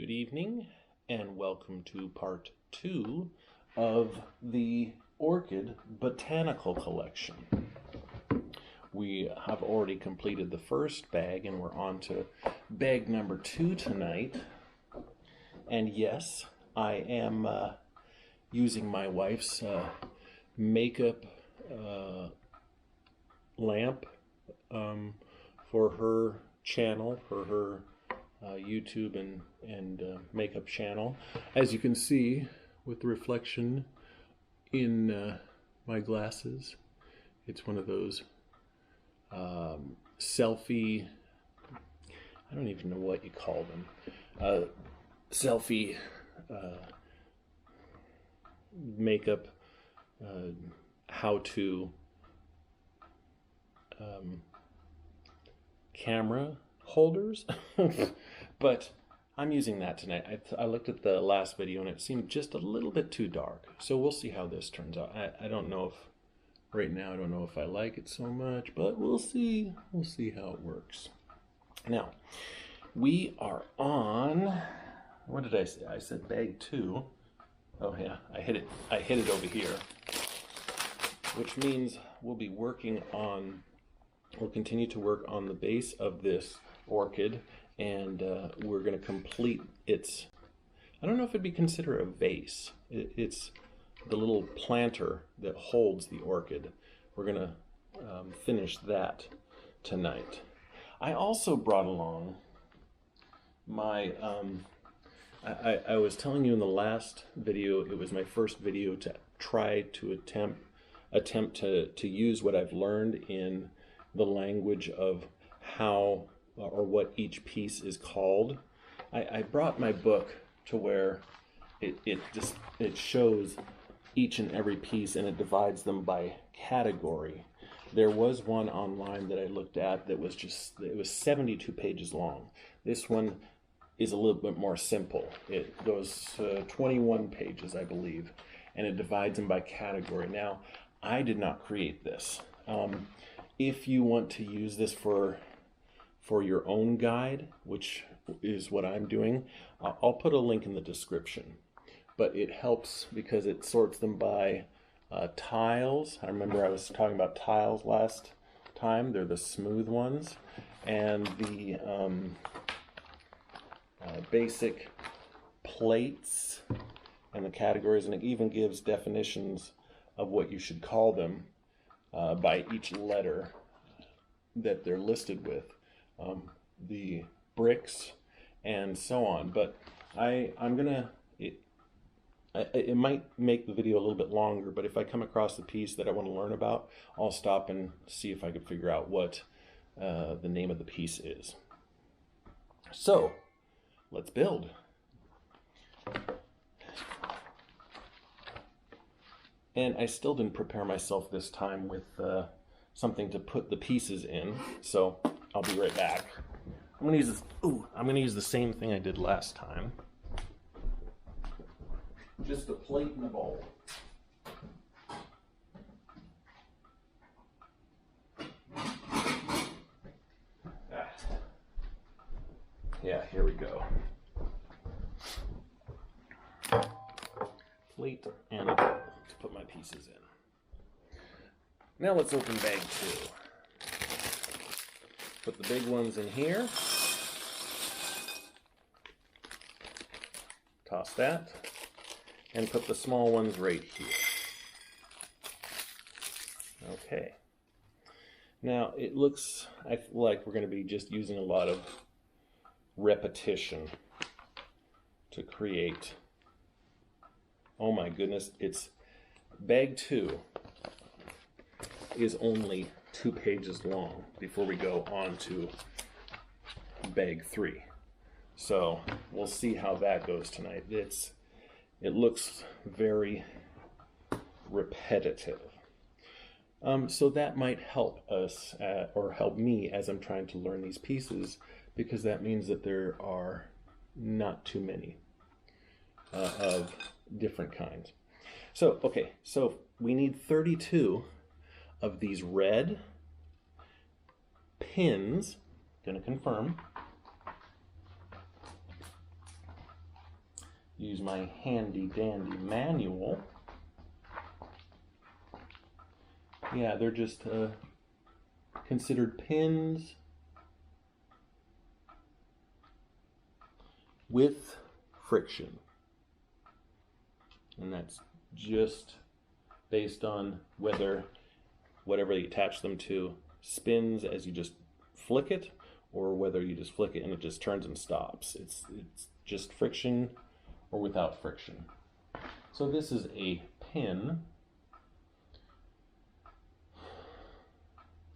Good evening and welcome to part 2 of the Orchid Botanical Collection. We have already completed the first bag and we're on to bag number 2 tonight. And yes, I am using my wife's makeup lamp for her channel, for her YouTube and makeup channel. As you can see with the reflection in my glasses, it's one of those selfie, I don't even know what you call them, selfie makeup how-to camera holders. But I'm using that tonight. I looked at the last video and it seemed just a little bit too dark. So we'll see how this turns out. I don't know if, right now, I don't know if I like it so much, but we'll see. We'll see how it works. Now, we are on, what did I say? I said bag 2. Oh yeah, I hit it over here. Which means we'll be working on, we'll continue to work on the base of this orchid, and we're going to complete its, I don't know if it'd be considered a vase. It's the little planter that holds the orchid. We're going to finish that tonight. I also brought along my, I was telling you in the last video, it was my first video to try to attempt to use what I've learned in the language of how or what each piece is called. I brought my book to where it shows each and every piece and it divides them by category. There was one online that I looked at that was it was 72 pages long. This one is a little bit more simple. It goes 21 pages, I believe, and it divides them by category. Now, I did not create this. If you want to use this for your own guide, which is what I'm doing, I'll put a link in the description. But it helps because it sorts them by tiles. I remember I was talking about tiles last time. They're the smooth ones. And the basic plates and the categories, and it even gives definitions of what you should call them by each letter that they're listed with, the bricks and so on. But I'm gonna, it might make the video a little bit longer, but if I come across the piece that I want to learn about, I'll stop and see if I can figure out what the name of the piece is. So let's build. And I still didn't prepare myself this time with something to put the pieces in, so I'll be right back. I'm gonna use this. Ooh, I'm gonna use the same thing I did last time. Just a plate and a bowl. Yeah, here we go. Plate and a bowl to put my pieces in. Now let's open bag 2. Put the big ones in here. Toss that. And put the small ones right here. Okay. Now it looks, I feel like we're going to be just using a lot of repetition to create. Oh my goodness, it's bag 2 is only 2 pages long before we go on to bag 3. So we'll see how that goes tonight. It looks very repetitive. So that might help us, or help me as I'm trying to learn these pieces, because that means that there are not too many of different kinds. So, okay, so we need 32 of these red pins, gonna confirm, use my handy dandy manual. Yeah, they're just considered pins with friction. And that's just based on whether whatever you attach them to spins as you just flick it, or whether you just flick it and it just turns and stops. It's just friction or without friction. So this is a pin.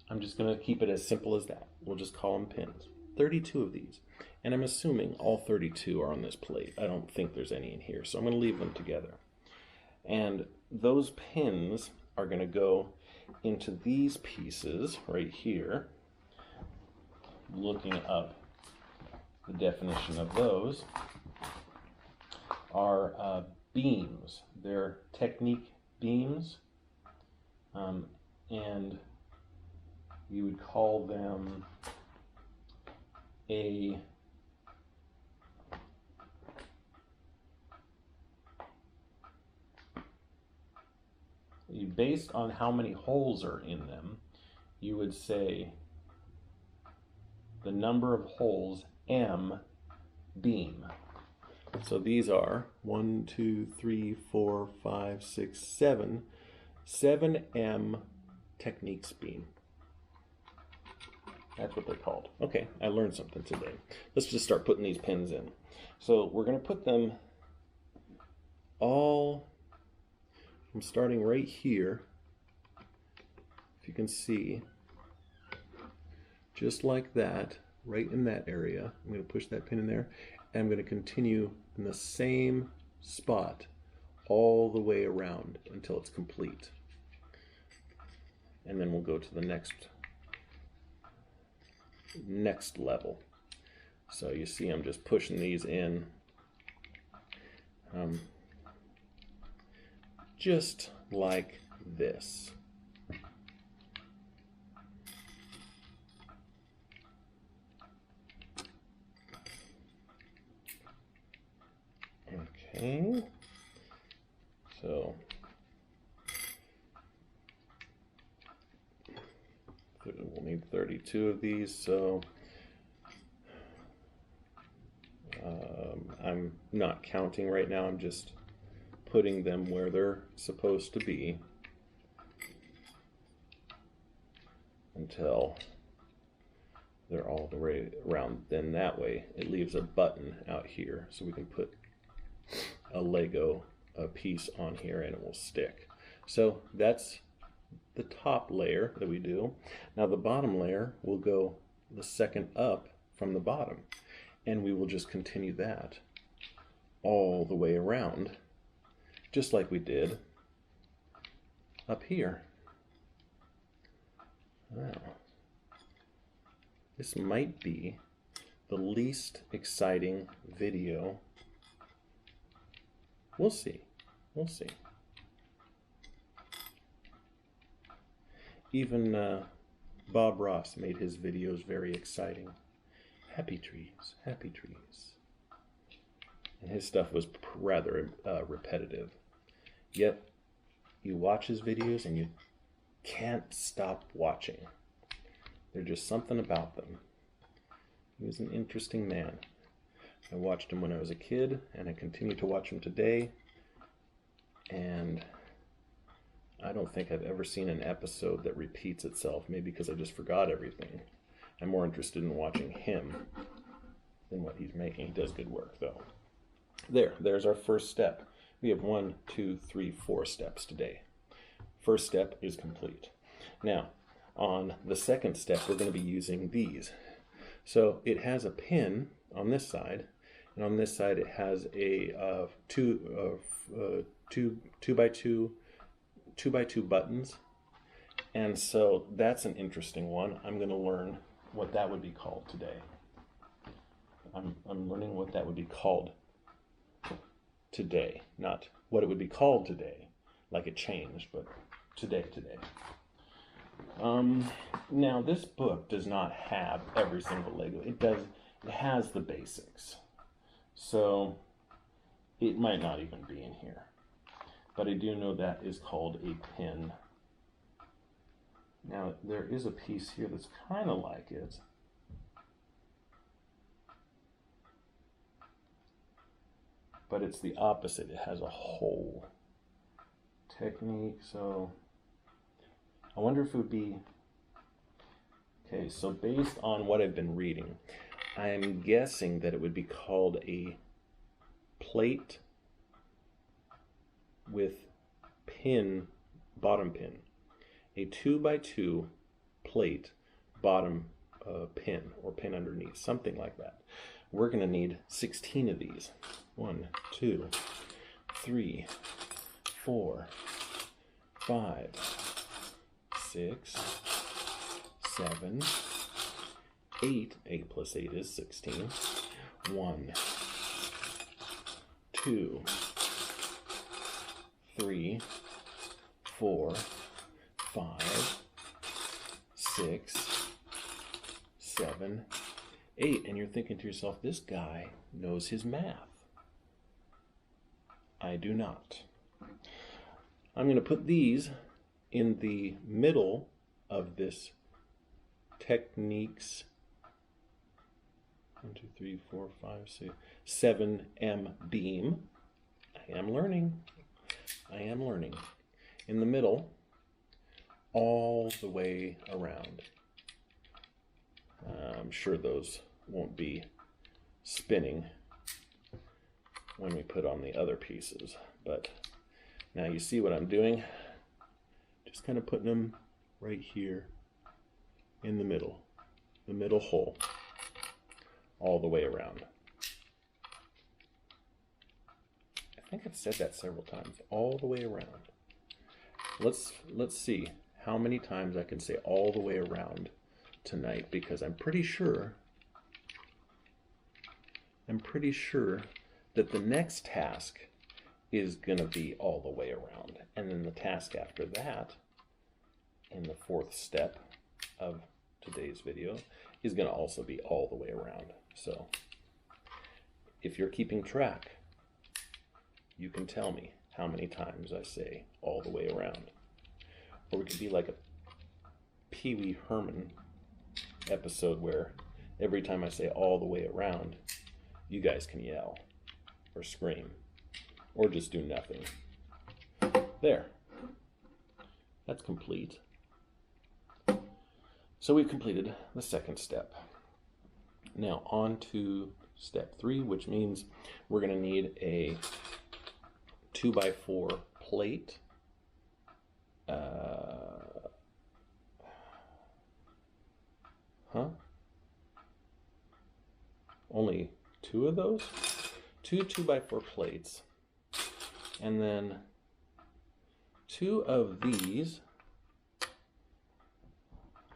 I'm just going to keep it as simple as that. We'll just call them pins. 32 of these. And I'm assuming all 32 are on this plate. I don't think there's any in here, so I'm going to leave them together. And those pins are going to go into these pieces right here. Looking up the definition of those are beams. They're technique beams, and you would call them based on how many holes are in them, you would say the number of holes M beam. So these are 1, 2, 3, 4, 5, 6, 7. 7M techniques beam. That's what they're called. Okay, I learned something today. Let's just start putting these pins in. So we're going to put them all, I'm starting right here, if you can see, just like that, right in that area. I'm going to push that pin in there, and I'm going to continue in the same spot all the way around until it's complete. And then we'll go to the next level. So you see I'm just pushing these in just like this. Okay, so we'll need 32 of these, so I'm not counting right now, I'm just putting them where they're supposed to be until they're all the way around. Then that way it leaves a button out here so we can put a Lego piece on here and it will stick. So that's the top layer that we do. Now the bottom layer will go the second up from the bottom, and we will just continue that all the way around, just like we did up here. Now, this might be the least exciting video. We'll see. We'll see. Even Bob Ross made his videos very exciting. Happy trees, happy trees. And his stuff was rather repetitive. Yet, you watch his videos and you can't stop watching. There's just something about them. He was an interesting man. I watched him when I was a kid, and I continue to watch him today. And I don't think I've ever seen an episode that repeats itself, maybe because I just forgot everything. I'm more interested in watching him than what he's making. He does good work, though. There's our first step. We have 1, 2, 3, 4 steps today. First step is complete. Now, on the second step, we're going to be using these. So it has a pin on this side, and on this side it has a two by two buttons, and so that's an interesting one. I'm going to learn what that would be called today. I'm learning what that would be called today, not what it would be called today, like it changed, but today. Now this book does not have every single Lego. It has the basics. So It might not even be in here, but I do know that is called a pin. Now, there is a piece here that's kind of like it. But it's the opposite. It has a hole. Technique, so I wonder if it would be... Okay, so based on what I've been reading, I'm guessing that it would be called a plate with pin, bottom pin. A 2x2 plate, bottom pin, or pin underneath, something like that. We're going to need 16 of these. 1, 2, 3, 4, 5, 6, 7, 8. 8 plus 8 is 16. 1, 2, 3, 4, 5, 6, 7, 8. And you're thinking to yourself, this guy knows his math. I do not. I'm going to put these in the middle of this Techniques 1, 2, 3, 4, 5, 6, 7M beam. I am learning. I am learning. In the middle, all the way around. I'm sure those won't be spinning when we put on the other pieces, but now you see what I'm doing. Just kind of putting them right here in the middle hole, all the way around. I think I've said that several times, all the way around. Let's see how many times I can say all the way around tonight, because I'm pretty sure that the next task is going to be all the way around. And then the task after that, in the 4th step of today's video, is going to also be all the way around. So if you're keeping track, you can tell me how many times I say all the way around. Or we could be like a Pee Wee Herman episode where every time I say all the way around, you guys can yell or scream or just do nothing. There. That's complete. So we've completed the 2nd step. Now on to step 3, which means we're going to need a 2x4 plate. Only 2 of those? 2 2x4 plates. And then 2 of these.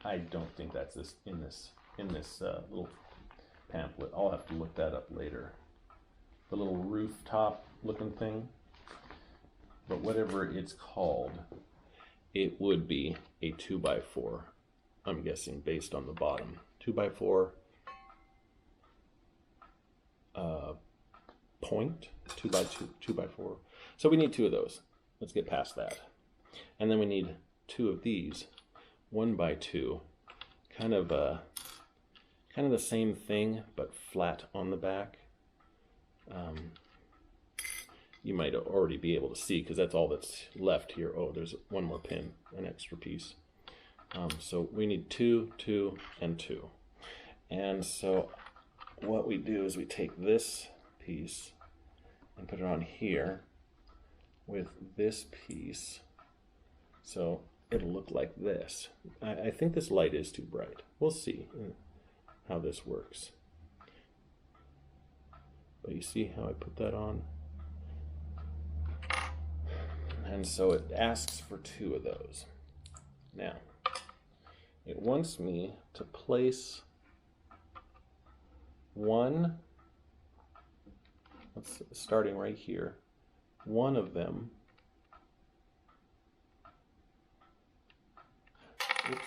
I don't think that's in this little pamphlet. I'll have to look that up later. The little rooftop looking thing. But whatever it's called, it would be a 2x4. I'm guessing based on the bottom. 2x4 point, 2x2, 2x4. So we need 2 of those. Let's get past that. And then we need 2 of these, 1x2, kind of the same thing, but flat on the back. You might already be able to see because that's all that's left here. Oh, there's one more pin, an extra piece. So we need 2, 2, and 2. And so what we do is we take this piece and put it on here with this piece. So it'll look like this. I think this light is too bright. We'll see how this works. But you see how I put that on? And so it asks for 2 of those. Now, it wants me to place one, starting right here, one of them. Oops.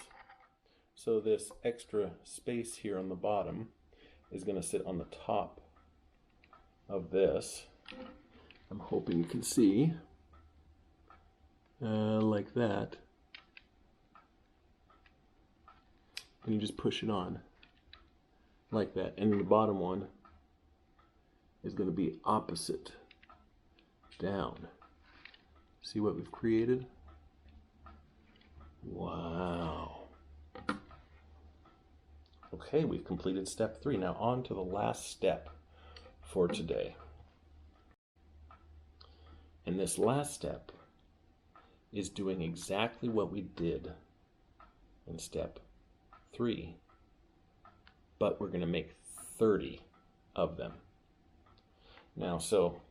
So this extra space here on the bottom is going to sit on the top of this. I'm hoping you can see, like that. And you just push it on, like that. And the bottom one is going to be opposite, down. See what we've created? Wow. Okay, we've completed step 3. Now on to the last step for today. And this last step is doing exactly what we did in step 3, but we're going to make 30 of them. Now, so,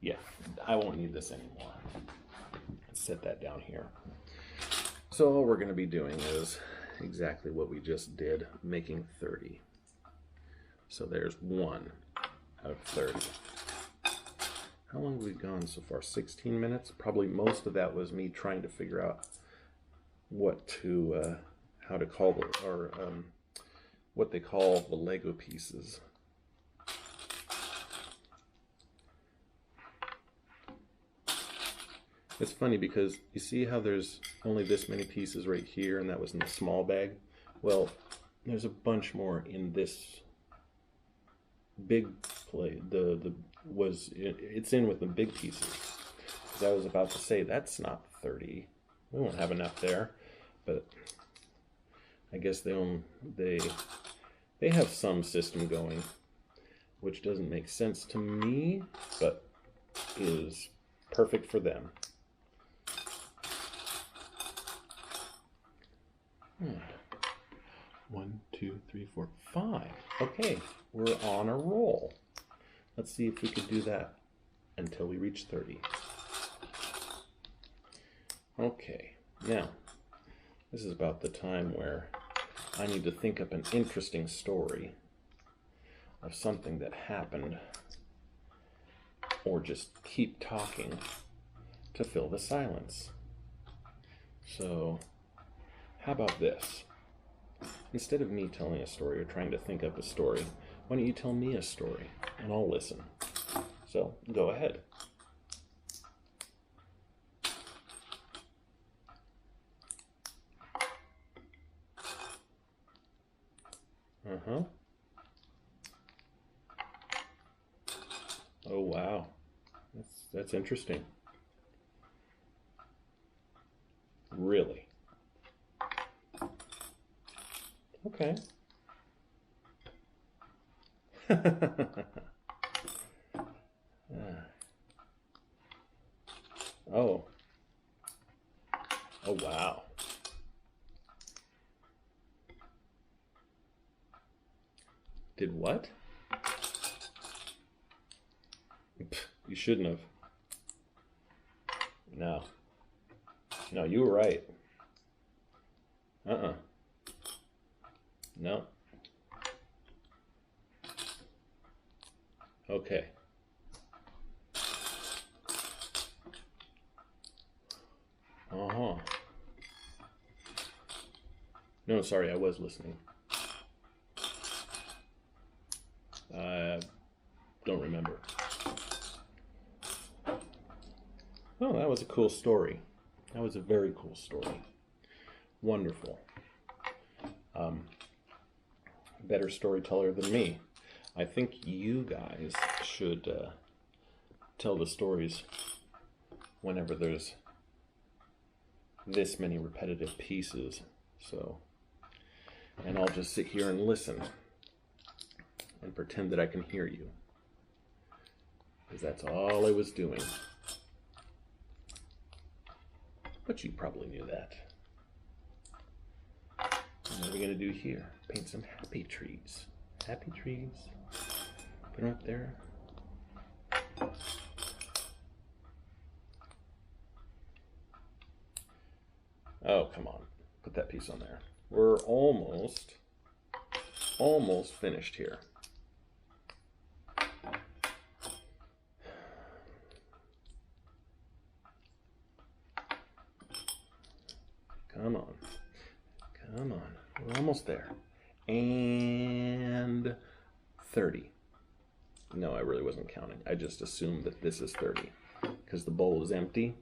yeah, I won't need this anymore. Let's set that down here. So all we're going to be doing is exactly what we just did, making 30. So there's 1 out of 30. How long have we gone so far? 16 minutes? Probably most of that was me trying to figure out what to, how to call the, or what they call the Lego pieces. It's funny because you see how there's only this many pieces right here, and that was in the small bag? Well, there's a bunch more in this big plate. It's in with the big pieces. Because I was about to say, that's not 30. We won't have enough there. But I guess they have some system going, which doesn't make sense to me, but is perfect for them. 1, 2, 3, 4, 5. Okay, we're on a roll. Let's see if we could do that until we reach 30. Okay, now, this is about the time where I need to think up an interesting story of something that happened, or just keep talking to fill the silence. So, how about this? Instead of me telling a story or trying to think up a story, why don't you tell me a story and I'll listen. So, go ahead. Uh-huh. Oh, wow. That's interesting. Really? Okay. Oh. Oh, wow. Did what? You shouldn't have. No. No, you were right. Uh-uh. No. Okay. Uh-huh. No, sorry, I was listening. Don't remember. Oh, that was a cool story. That was a very cool story. Wonderful. Better storyteller than me. I think you guys should tell the stories whenever there's this many repetitive pieces. So, and I'll just sit here and listen and pretend that I can hear you, because that's all I was doing. But you probably knew that. And what are we going to do here? Paint some happy trees. Happy trees. Put them up there. Oh, come on. Put that piece on there. We're almost finished here. Come on. Come on. We're almost there. And 30. No, I really wasn't counting. I just assumed that this is 30 because the bowl is empty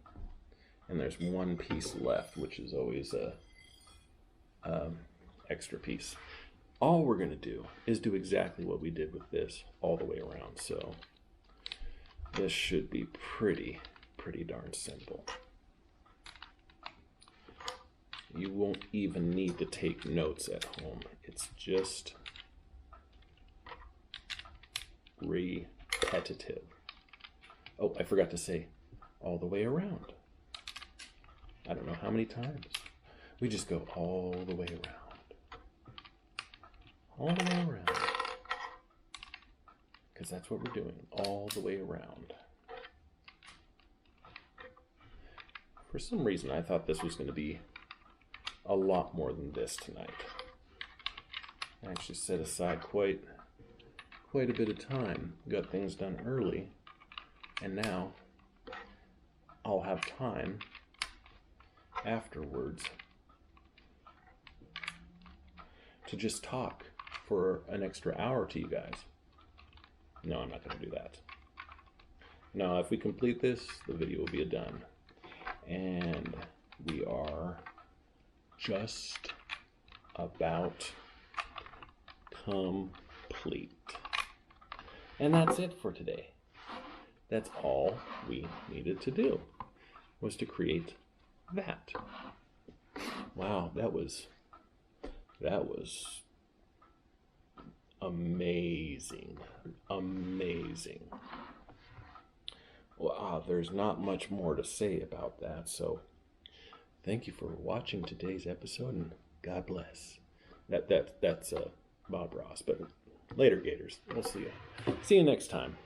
and there's one piece left, which is always a extra piece. All we're going to do is do exactly what we did with this all the way around. So this should be pretty darn simple. You won't even need to take notes at home. It's just repetitive. Oh, I forgot to say all the way around. I don't know how many times. We just go all the way around. All the way around. Because that's what we're doing, all the way around. For some reason, I thought this was going to be a lot more than this tonight. I actually set aside quite a bit of time. Got things done early, and now I'll have time afterwards to just talk for an extra hour to you guys. No, I'm not going to do that. Now, if we complete this, the video will be done. And we are just about complete. And that's it for today. That's all we needed to do, was to create that. Wow, that was amazing. Amazing. Wow, there's not much more to say about that, so thank you for watching today's episode, and God bless. That's Bob Ross, but later, Gators. We'll see you. See you next time.